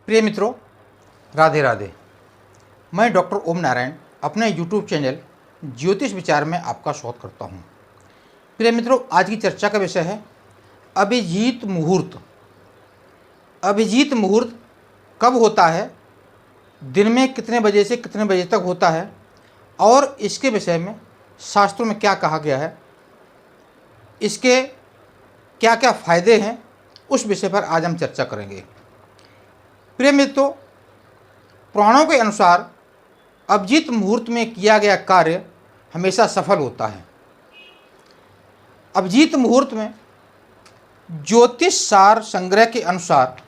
प्रिय मित्रों, राधे राधे। मैं डॉक्टर ओम नारायण अपने यूट्यूब चैनल ज्योतिष विचार में आपका स्वागत करता हूं। प्रिय मित्रों, आज की चर्चा का विषय है अभिजीत मुहूर्त। अभिजीत मुहूर्त कब होता है, दिन में कितने बजे से कितने बजे तक होता है और इसके विषय में शास्त्रों में क्या कहा गया है, इसके क्या क्या फायदे हैं, उस विषय पर आज हम चर्चा करेंगे। प्रिय मित्रों, पुराणों के अनुसार अभिजीत मुहूर्त में किया गया कार्य हमेशा सफल होता है। अभिजीत मुहूर्त में ज्योतिष सार संग्रह के अनुसार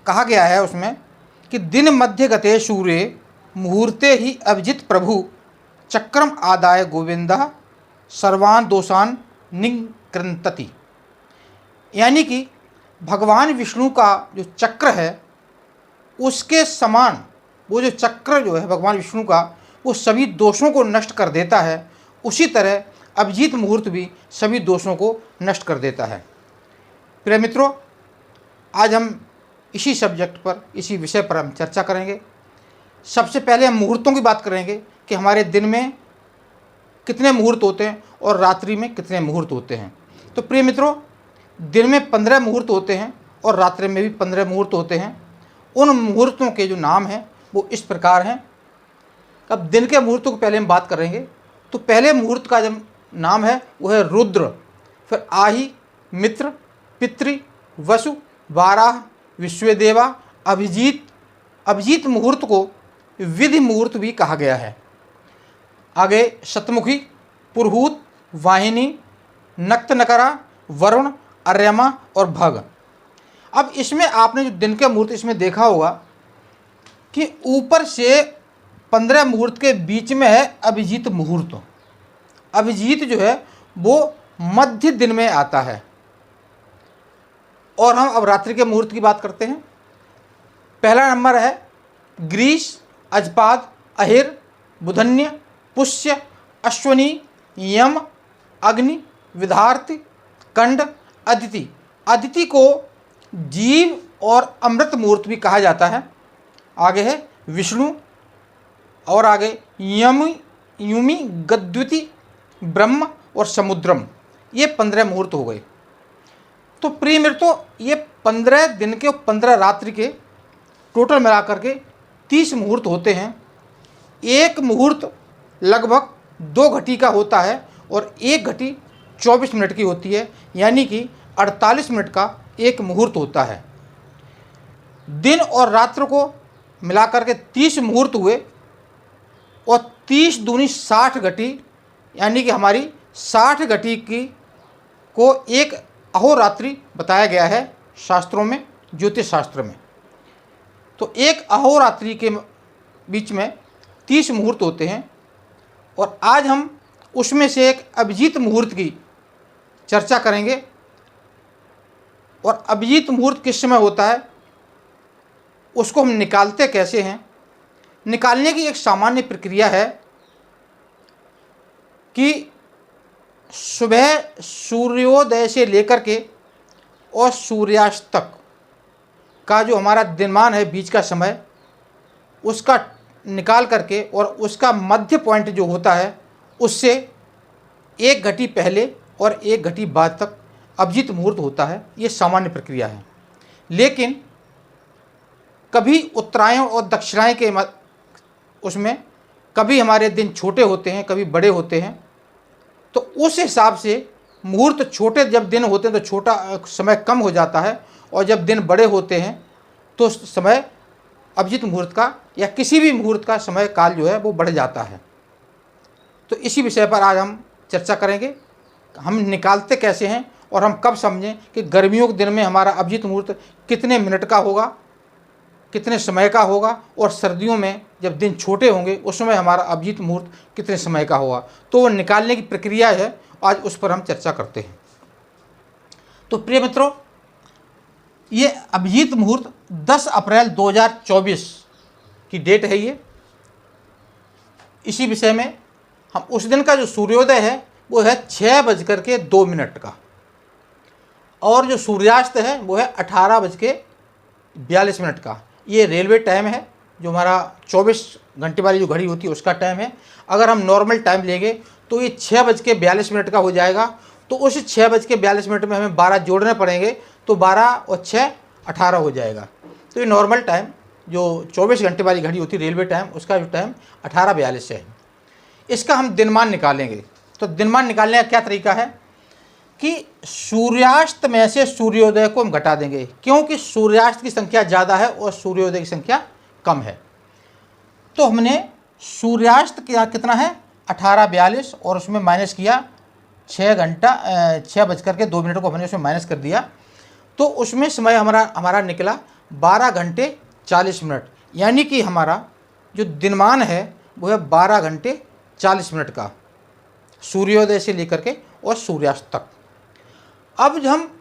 कहा गया है उसमें कि दिन मध्य गते सूर्ये मुहूर्ते ही अभिजित प्रभु चक्रम आदाय गोविंदा सर्वान दोषान निकृंतति। यानी कि भगवान विष्णु का जो चक्र है उसके समान वो जो चक्र जो है भगवान विष्णु का, वो सभी दोषों को नष्ट कर देता है। उसी तरह अभिजीत मुहूर्त भी सभी दोषों को नष्ट कर देता है। प्रिय मित्रों, आज हम इसी सब्जेक्ट पर, इसी विषय पर हम चर्चा करेंगे। सबसे पहले हम मुहूर्तों की बात करेंगे कि हमारे दिन में कितने मुहूर्त होते हैं और रात्रि में कितने मुहूर्त होते हैं। तो प्रिय मित्रों, दिन में 15 मुहूर्त होते हैं और रात्रि में भी 15 मुहूर्त होते हैं। उन मुहूर्तों के जो नाम हैं वो इस प्रकार हैं। अब दिन के मुहूर्तों की पहले हम बात करेंगे। तो पहले मुहूर्त का जो नाम है वो है रुद्र, फिर आही, मित्र, पितृ, वसु, वाराह, विश्वदेवा, अभिजीत। अभिजीत मुहूर्त को विधि मुहूर्त भी कहा गया है। आगे शतमुखी, पुरहूत, वाहिनी, नक्तनकरा, वरुण, अर्यमा और भग। अब इसमें आपने जो दिन के मुहूर्त इसमें देखा होगा कि ऊपर से 15 मुहूर्त के बीच में है अभिजीत मुहूर्त। अभिजीत जो है वो मध्य दिन में आता है। और हम अब रात्रि के मुहूर्त की बात करते हैं। पहला नंबर है ग्रीष, अजपाद, अहिर, बुधन्य, पुष्य, अश्वनी, यम, अग्नि, विधार्थ, कंड, अदिति। अदिति को जीव और अमृत मुहूर्त भी कहा जाता है। आगे है विष्णु और आगे युमी, गद्युति, ब्रह्म और समुद्रम। ये 15 मुहूर्त हो गए। तो प्रिय मित्रों, ये 15 दिन के और 15 रात्रि के टोटल मिलाकर के 30 मुहूर्त होते हैं। एक मुहूर्त लगभग 2 घटी का होता है और 1 घटी 24 मिनट की होती है, यानी कि 48 मिनट का एक मुहूर्त होता है। दिन और रात्र को मिलाकर के 30 मुहूर्त हुए और 30 दूनी 60 घटी, यानी कि हमारी 60 घटी की को एक अहोरात्रि बताया गया है शास्त्रों में, ज्योतिष शास्त्र में। तो एक अहोरात्रि के बीच में 30 मुहूर्त होते हैं और आज हम उसमें से एक अभिजीत मुहूर्त की चर्चा करेंगे। और अभिजीत मुहूर्त किस समय होता है, उसको हम निकालते कैसे हैं। निकालने की एक सामान्य प्रक्रिया है कि सुबह सूर्योदय से लेकर के और सूर्यास्त तक का जो हमारा दिनमान है, बीच का समय, उसका निकाल करके और उसका मध्य पॉइंट जो होता है उससे 1 घटी पहले और 1 घटी बाद तक अभिजीत मुहूर्त होता है। ये सामान्य प्रक्रिया है। लेकिन कभी उत्तरायण और दक्षिणायन के उसमें कभी हमारे दिन छोटे होते हैं, कभी बड़े होते हैं। तो उस हिसाब से मुहूर्त छोटे जब दिन होते हैं तो छोटा समय कम हो जाता है, और जब दिन बड़े होते हैं तो समय अभिजीत मुहूर्त का या किसी भी मुहूर्त का समय काल जो है वो बढ़ जाता है। तो इसी विषय पर आज हम चर्चा करेंगे। हम निकालते कैसे हैं और हम कब समझें कि गर्मियों के दिन में हमारा अभिजीत मुहूर्त कितने मिनट का होगा, कितने समय का होगा, और सर्दियों में जब दिन छोटे होंगे उस समय हमारा अभिजीत मुहूर्त कितने समय का होगा। तो वो निकालने की प्रक्रिया है, आज उस पर हम चर्चा करते हैं। तो प्रिय मित्रों, ये अभिजीत मुहूर्त 10 अप्रैल 2024 की डेट है। ये इसी विषय में हम उस दिन का जो सूर्योदय है वो है 6:02 का, और जो सूर्यास्त है वो है 18:22 42 मिनट का। ये रेलवे टाइम है, जो हमारा 24 घंटे वाली जो घड़ी होती है उसका टाइम है। अगर हम नॉर्मल टाइम लेंगे तो ये 6:42 का हो जाएगा। तो उस 6:42 में हमें 12 जोड़ने पड़ेंगे, तो 12 और 6 18 हो जाएगा। तो ये नॉर्मल टाइम जो 24 घंटे वाली घड़ी होती है रेलवे टाइम, उसका जो टाइम 18:42 है। इसका हम दिनमान निकालेंगे। तो दिनमान निकालने का क्या तरीका है कि सूर्यास्त में से सूर्योदय को हम घटा देंगे, क्योंकि सूर्यास्त की संख्या ज़्यादा है और सूर्योदय की संख्या कम है। तो हमने सूर्यास्त कितना है 18:42 और उसमें माइनस किया 6:02 को हमने उसमें माइनस कर दिया। तो उसमें समय हमारा निकला 12 घंटे 40 मिनट, यानी कि हमारा जो दिनमान है वो है 12 घंटे 40 मिनट का, सूर्योदय से लेकर के और सूर्यास्त तक। अब हम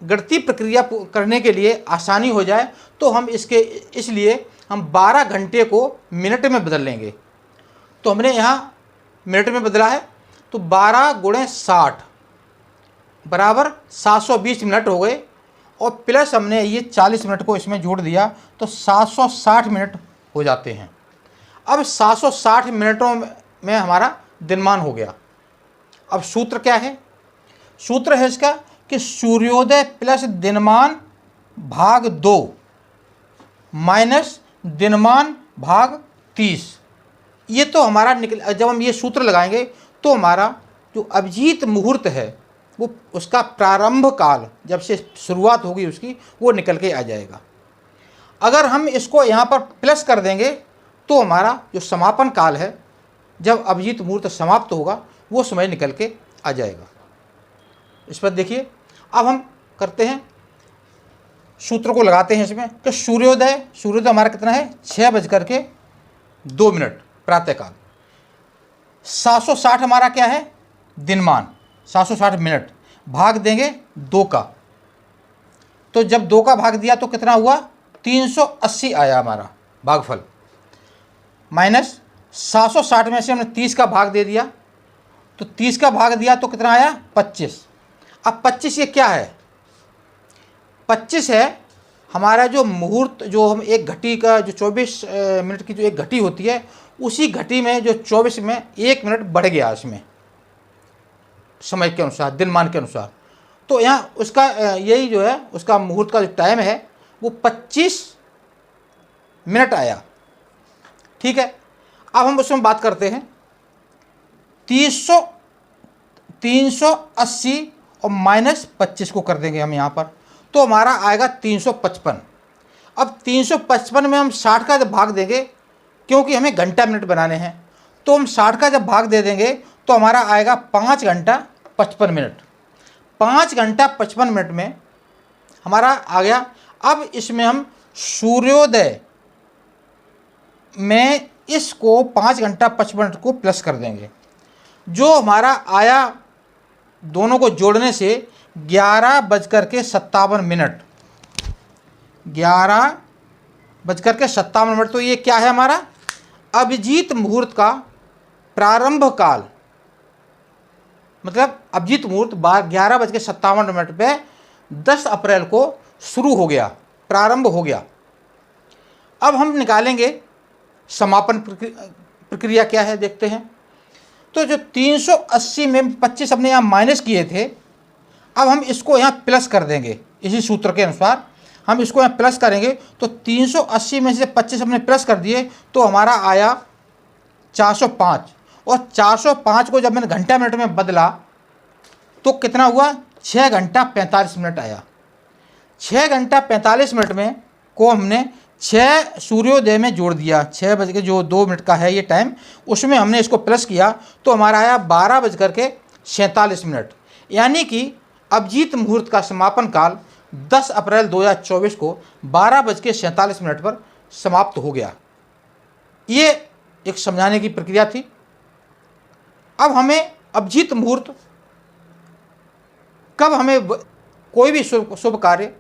गणितीय प्रक्रिया करने के लिए आसानी हो जाए तो हम इसलिए हम 12 घंटे को मिनट में बदल लेंगे। तो हमने यहाँ मिनट में बदला है, तो 12 × 60 बराबर 720 मिनट हो गए, और प्लस हमने ये 40 मिनट को इसमें जोड़ दिया तो 760 मिनट हो जाते हैं। अब 760 मिनटों में हमारा दिनमान हो गया। अब सूत्र क्या है? सूत्र है इसका कि सूर्योदय प्लस दिनमान भाग 2 माइनस दिनमान भाग 30। ये तो हमारा जब हम ये सूत्र लगाएंगे तो हमारा जो अभिजीत मुहूर्त है वो उसका प्रारंभ काल जब से शुरुआत होगी उसकी वो निकल के आ जाएगा। अगर हम इसको यहाँ पर प्लस कर देंगे तो हमारा जो समापन काल है जब अभिजीत मुहूर्त समाप्त होगा वो समय निकल के आ जाएगा। इस पर देखिए, अब हम करते हैं सूत्र को लगाते हैं इसमें कि सूर्योदय हमारा कितना है 6:02 प्रातःकाल। 760 हमारा क्या है दिनमान, 760 मिनट भाग देंगे 2 का, तो जब 2 का भाग दिया तो कितना हुआ 380 आया हमारा भागफल, माइनस 760 में से हमने 30 का भाग दे दिया, तो 30 का भाग दिया तो कितना आया 25। अब 25 ये क्या है? 25 है हमारा जो मुहूर्त, जो हम एक घटी का जो 24 मिनट की जो एक घटी होती है उसी घटी में जो 24 में 1 मिनट बढ़ गया इसमें समय के अनुसार, दिनमान के अनुसार। तो यहाँ उसका यही जो है उसका मुहूर्त का जो टाइम है वो 25 मिनट आया। ठीक है, अब हम उसमें बात करते हैं 380 और माइनस 25 को कर देंगे हम यहाँ पर, तो हमारा आएगा 355। अब 355 में हम 60 का जब भाग देंगे, क्योंकि हमें घंटा मिनट बनाने हैं, तो हम 60 का जब भाग दे देंगे तो हमारा आएगा 5 घंटा 55 मिनट। 5 घंटा 55 मिनट में हमारा आ गया। अब इसमें हम सूर्योदय में इसको 5 घंटा 55 मिनट को प्लस कर देंगे, जो हमारा आया दोनों को जोड़ने से 11:57 11:57 तो ये क्या है हमारा अभिजीत मुहूर्त का प्रारंभ काल, मतलब अभिजीत मुहूर्त 11:57 पे 10 अप्रैल को शुरू हो गया, प्रारंभ हो गया। अब हम निकालेंगे समापन प्रक्रिया क्या है, देखते हैं। तो जो 380 में 25 हमने यहाँ माइनस किए थे, अब हम इसको यहाँ प्लस कर देंगे। इसी सूत्र के अनुसार हम इसको यहाँ प्लस करेंगे, तो 380 में से 25 हमने प्लस कर दिए तो हमारा आया 405, और 405 को जब मैंने घंटा मिनट में बदला तो कितना हुआ 6 घंटा 45 मिनट आया। 6 घंटा 45 मिनट में को हमने 6 सूर्योदय में जोड़ दिया, 6:02 का है ये टाइम, उसमें हमने इसको प्लस किया तो हमारा आया 12:47, यानी कि अभिजीत मुहूर्त का समापन काल 10 अप्रैल 2024 को 12:47 पर समाप्त हो गया। ये एक समझाने की प्रक्रिया थी। अब हमें अभिजीत मुहूर्त कब हमें कोई भी शुभ कार्य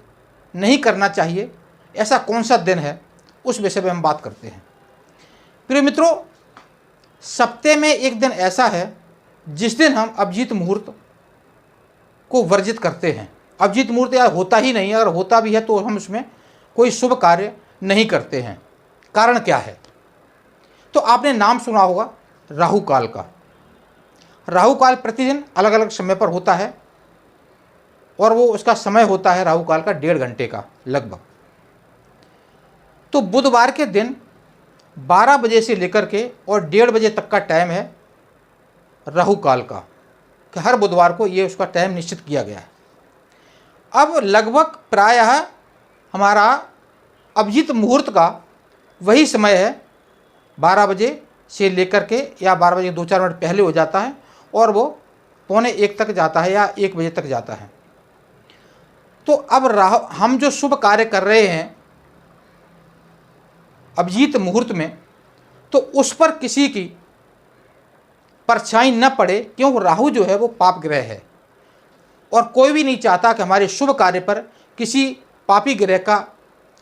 नहीं करना चाहिए, ऐसा कौन सा दिन है, उस विषय में हम बात करते हैं। प्रिय मित्रों, सप्ताह में एक दिन ऐसा है जिस दिन हम अभिजीत मुहूर्त को वर्जित करते हैं। अभिजीत मुहूर्त यार होता ही नहीं है, अगर होता भी है तो हम उसमें कोई शुभ कार्य नहीं करते हैं। कारण क्या है? तो आपने नाम सुना होगा राहु काल का। राहु काल प्रतिदिन अलग अलग समय पर होता है और वो उसका समय होता है राहु काल का 1.5 घंटे का लगभग। तो बुधवार के दिन 12 बजे से लेकर के और 1:30 बजे तक का टाइम है राहु काल का, कि हर बुधवार को ये उसका टाइम निश्चित किया गया है। अब लगभग प्रायः हमारा अभिजीत मुहूर्त का वही समय है, 12 बजे से लेकर के, या 12 बजे 2-4 मिनट पहले हो जाता है और वो 12:45 तक जाता है या 1 बजे तक जाता है। तो अब हम जो शुभ कार्य कर रहे हैं अभिजीत मुहूर्त में, तो उस पर किसी की परछाई न पड़े, क्यों? राहु जो है वो पाप ग्रह है और कोई भी नहीं चाहता कि हमारे शुभ कार्य पर किसी पापी ग्रह का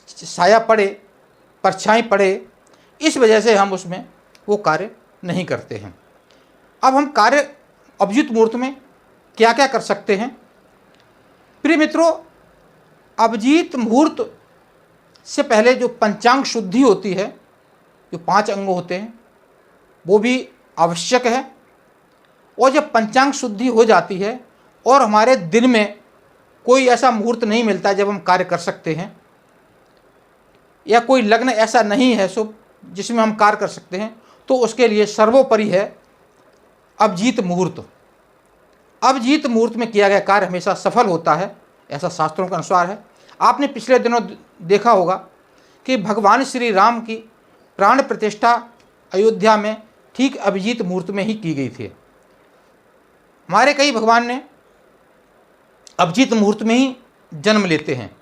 साया पड़े, परछाई पड़े। इस वजह से हम उसमें वो कार्य नहीं करते हैं। अब हम कार्य अभिजीत मुहूर्त में क्या क्या कर सकते हैं? प्रिय मित्रों, अभिजीत मुहूर्त से पहले जो पंचांग शुद्धि होती है, जो 5 अंग होते हैं, वो भी आवश्यक है। और जब पंचांग शुद्धि हो जाती है और हमारे दिन में कोई ऐसा मुहूर्त नहीं मिलता जब हम कार्य कर सकते हैं, या कोई लग्न ऐसा नहीं है शुभ जिसमें हम कार्य कर सकते हैं, तो उसके लिए सर्वोपरि है अभिजीत मुहूर्त। अभिजीत मुहूर्त में किया गया कार्य हमेशा सफल होता है, ऐसा शास्त्रों के अनुसार है। आपने पिछले दिनों देखा होगा कि भगवान श्री राम की प्राण प्रतिष्ठा अयोध्या में ठीक अभिजीत मुहूर्त में ही की गई थी। हमारे कई भगवान ने अभिजीत मुहूर्त में ही जन्म लेते हैं,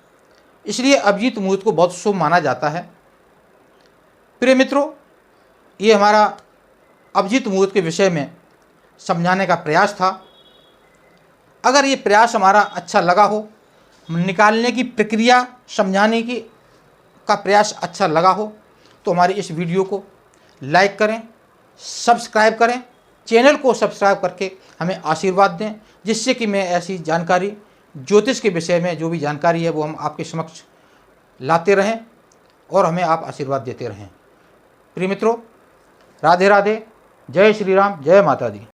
इसलिए अभिजीत मुहूर्त को बहुत शुभ माना जाता है। प्रिय मित्रों, ये हमारा अभिजीत मुहूर्त के विषय में समझाने का प्रयास था। अगर ये प्रयास हमारा अच्छा लगा हो, निकालने की प्रक्रिया समझाने की का प्रयास अच्छा लगा हो, तो हमारी इस वीडियो को लाइक करें, सब्सक्राइब करें, चैनल को सब्सक्राइब करके हमें आशीर्वाद दें, जिससे कि मैं ऐसी जानकारी, ज्योतिष के विषय में जो भी जानकारी है वो हम आपके समक्ष लाते रहें और हमें आप आशीर्वाद देते रहें। प्रिय मित्रों, राधे राधे, जय श्री राम, जय माता दी।